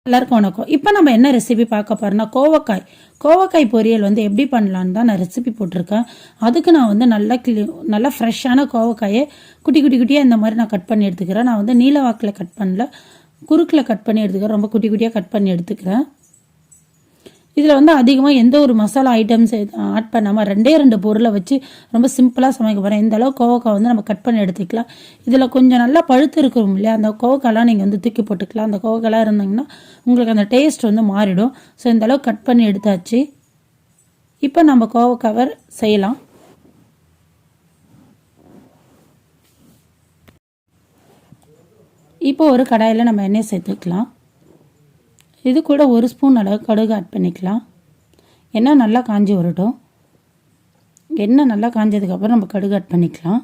எல்லாருக்கும் வணக்கம். இப்போ நம்ம என்ன ரெசிபி பார்க்க போறோம்னா கோவக்காய் பொரியல் வந்து எப்படி பண்ணலான்னு தான் நான் ரெசிபி போட்டிருக்கேன். அதுக்கு நான் வந்து நல்லா ஃப்ரெஷ்ஷான கோவக்காயை குட்டி குட்டியாக இந்த மாதிரி நான் கட் பண்ணி எடுத்துக்கிறேன். நான் வந்து நீல வாக்கில் கட் பண்ணல, குறுக்கில் கட் பண்ணி எடுத்துக்கிறேன். ரொம்ப குட்டி குட்டியாக கட் பண்ணி எடுத்துக்கிறேன். இதில் வந்து அதிகமாக எந்த ஒரு மசாலா ஐட்டம்ஸ் ஆட் பண்ணாமல் ரெண்டு பொருளை வச்சு ரொம்ப சிம்பிளாக சமைக்க போகிறேன். இந்த அளவு கோவக்காய் வந்து நம்ம கட் பண்ணி எடுத்துக்கலாம். இதில் கொஞ்சம் நல்லா பழுத்து இருக்கும் இல்லையா, அந்த கோவக்காய்லாம் நீங்கள் வந்து தூக்கி போட்டுக்கலாம். அந்த கோவக்காய்லாம் இருந்தீங்கன்னா உங்களுக்கு அந்த டேஸ்ட் வந்து மாறிடும். ஸோ இந்த அளவு கட் பண்ணி எடுத்தாச்சு. இப்போ நம்ம கோவக்காவை செய்யலாம். இப்போ ஒரு கடாயில் நம்ம எண்ணெய் சேர்த்துக்கலாம். இது கூட ஒரு ஸ்பூன் அளவு கடுகு ஆட் பண்ணிக்கலாம். எண்ணெய் நல்லா காஞ்சி வரட்டும். எண்ணெய் நல்லா காஞ்சதுக்கப்புறம் நம்ம கடுகு ஆட் பண்ணிக்கலாம்.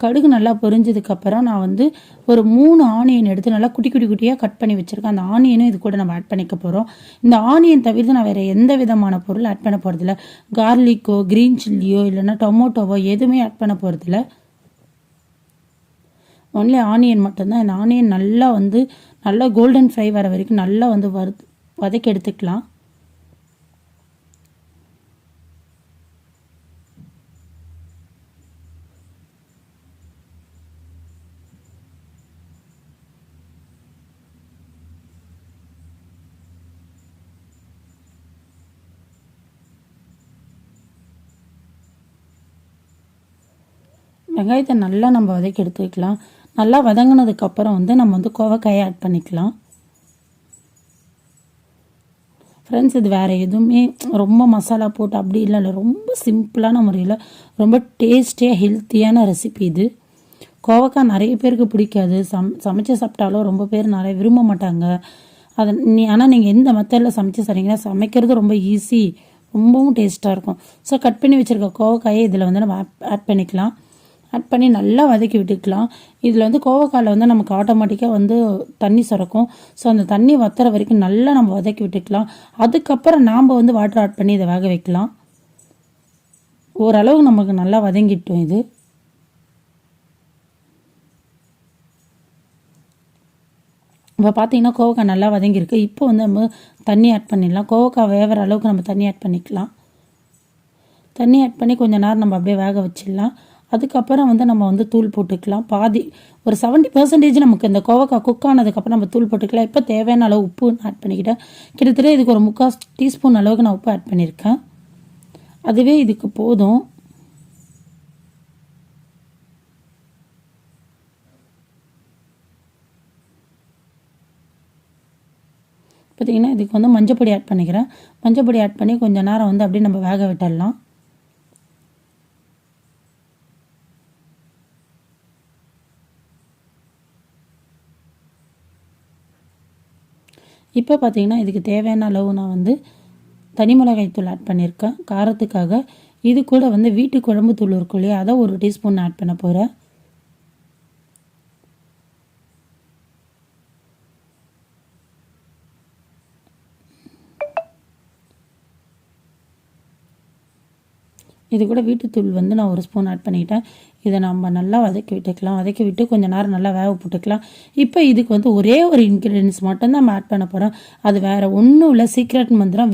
கடுகு நல்லா பொரிஞ்சதுக்கப்புறம் நான் வந்து ஒரு 3 ஆனியன் எடுத்து நல்லா குட்டி குட்டியாக கட் பண்ணி வச்சுருக்கேன். அந்த ஆனியனும் இது கூட நம்ம ஆட் பண்ணிக்க போகிறோம். இந்த ஆனியன் தவிர்த்து நான் வேறு எந்த விதமான பொருள் ஆட் பண்ண போகிறதில்ல. கார்லிக்கோ க்ரீன் சில்லியோ இல்லைன்னா டொமேட்டோவோ எதுவுமே ஆட் பண்ண போகிறதில்ல. ஒன்லி ஆனியன் மட்டும்தான். இந்த ஆனியன் நல்லா கோல்டன் ஃப்ரை வர வரைக்கும் நல்லா வந்து வதக்கி எடுத்துக்கலாம். வெங்காயத்தை நல்லா நம்ம வதக்கி எடுத்துக்கலாம். நல்லா வதங்கினதுக்கப்புறம் வந்து நம்ம வந்து கோவக்காயை ஆட் பண்ணிக்கலாம். ஃப்ரெண்ட்ஸ், இது வேறு எதுவுமே ரொம்ப மசாலா போட்டு அப்படி இல்லை, ரொம்ப சிம்பிளான முறையில் ரொம்ப டேஸ்டியாக ஹெல்த்தியான ரெசிபி இது. கோவக்காய் நிறைய பேருக்கு பிடிக்காது. சமைச்சு சாப்பிட்டாலும் ரொம்ப பேர் நிறைய விரும்ப மாட்டாங்க. ஆனால் நீங்கள் எந்த மெத்தடில் சமைச்சு சரிங்கன்னா சமைக்கிறது ரொம்ப ஈஸி, ரொம்பவும் டேஸ்ட்டாக இருக்கும். ஸோ கட் பண்ணி வச்சுருக்க கோவக்காயை இதில் வந்து நம்ம ஆட் பண்ணிக்கலாம். ஆட் பண்ணி நல்லா வதக்கி விட்டுக்கலாம். இதில் வந்து கோவக்காயில் வந்து நமக்கு ஆட்டோமேட்டிக்காக வந்து தண்ணி சுரக்கும். ஸோ அந்த தண்ணி வத்துற வரைக்கும் நல்லா நம்ம வதக்கி விட்டுக்கலாம். அதுக்கப்புறம் நாம் வந்து வாட்டர் ஆட் பண்ணி இதை வேக வைக்கலாம். ஓரளவு நமக்கு நல்லா வதங்கிட்டோம். இது இப்போ பார்த்தீங்கன்னா கோவக்காய் நல்லா வதங்கியிருக்கு. இப்போ வந்து நம்ம தண்ணி ஆட் பண்ணிடலாம். கோவக்காய் வேகிற அளவுக்கு நம்ம தண்ணி ஆட் பண்ணிக்கலாம். தண்ணி ஆட் பண்ணி கொஞ்சம் நேரம் நம்ம அப்படியே வேக வச்சிடலாம். அதுக்கப்புறம் வந்து நம்ம வந்து தூள் போட்டுக்கலாம். ஒரு 70% நமக்கு இந்த கோவக்காய் குக் ஆனதுக்கப்புறம் நம்ம தூள் போட்டுக்கலாம். இப்போ தேவையான அளவு உப்பு ஆட் பண்ணிக்கிட்டேன். கிட்டத்தட்ட இதுக்கு ஒரு 3/4 டீஸ்பூன் அளவுக்கு நான் உப்பு ஆட் பண்ணியிருக்கேன். அதுவே இதுக்கு போதும். பார்த்திங்கன்னா இதுக்கு வந்து மஞ்சப்பொடி ஆட் பண்ணிக்கிறேன். மஞ்சப்பொடி ஆட் பண்ணி கொஞ்சம் நேரம் வந்து அப்படியே நம்ம வேக விட்டுடலாம். இப்போ பார்த்திங்கன்னா இதுக்கு தேவையான அளவு நான் வந்து தனி மிளகாய் தூள் ஆட் பண்ணியிருக்கேன் காரத்துக்காக. இது கூட வந்து வீட்டு குழம்பு தூள் இருக்கும் இல்லையா, அதை 1 டீஸ்பூன் ஆட் பண்ண போகிறேன். இது கூட வீட்டுத்தூள் வந்து நான் 1 ஸ்பூன் ஆட் பண்ணிக்கிட்டேன். இதை நம்ம நல்லா வதக்கி விட்டுக்கலாம். வதக்கி விட்டு கொஞ்சம் நேரம் நல்லா வேக போட்டுக்கலாம். இப்போ இதுக்கு வந்து ஒரே ஒரு இன்க்ரீடியன்ஸ் மட்டும்தான் நம்ம ஆட் பண்ண போகிறோம். அது வேறு ஒன்றும் இல்லை, சீக்ரெட் மந்திரம்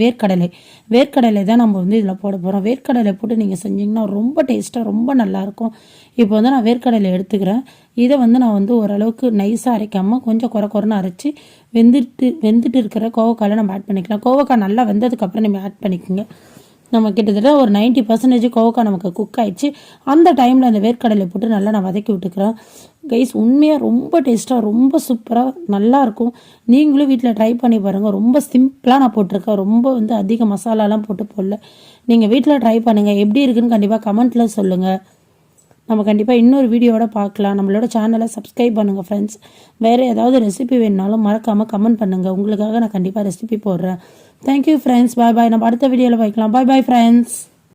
வேர்க்கடலை தான் நம்ம வந்து இதில் போட போகிறோம். வேர்க்கடலை போட்டு நீங்கள் செஞ்சிங்கன்னா ரொம்ப டேஸ்ட்டாக ரொம்ப நல்லாயிருக்கும். இப்போ வந்து நான் வேர்க்கடலை எடுத்துக்கிறேன். இதை வந்து நான் வந்து ஓரளவுக்கு நைஸாக அரைக்காமல் கொஞ்சம் குறைன்னு அரைச்சி வெந்துட்டு இருக்கிற கோவக்காயில் நம்ம ஆட் பண்ணிக்கலாம். கோவக்காய் நல்லா வெந்ததுக்கப்புறம் நம்ம ஆட் பண்ணிக்கோங்க. நம்ம கிட்டத்தட்ட ஒரு 90% கோவக்காய் நமக்கு குக் ஆயிடுச்சு. அந்த டைமில் அந்த வேர்க்கடலை போட்டு நல்லா நான் வதக்கி விட்டுக்கிறேன். கைஸ், உண்மையாக ரொம்ப டேஸ்ட்டாக ரொம்ப சூப்பராக நல்லாயிருக்கும். நீங்களும் வீட்டில் ட்ரை பண்ணி பாருங்கள். ரொம்ப சிம்பிளாக நான் போட்டிருக்கேன். ரொம்ப வந்து அதிக மசாலாலாம் போட்டு போடல. நீங்கள் வீட்டில் ட்ரை பண்ணுங்கள். எப்படி இருக்குன்னு கண்டிப்பாக கமெண்ட்டில் சொல்லுங்கள். நம்ம கண்டிப்பாக இன்னொரு வீடியோவோட பார்க்கலாம். நம்மளோட சேனலை சப்ஸ்கிரைப் பண்ணுங்கள் ஃப்ரெண்ட்ஸ். வேறு ஏதாவது ரெசிபி வேணுனாலும் மறக்காமல் கமெண்ட் பண்ணுங்கள். உங்களுக்காக நான் கண்டிப்பாக ரெசிபி போடுறேன். Thank you friends. பாய். நம்ம அடுத்த வீடியோவில் பார்க்கலாம். Bye friends.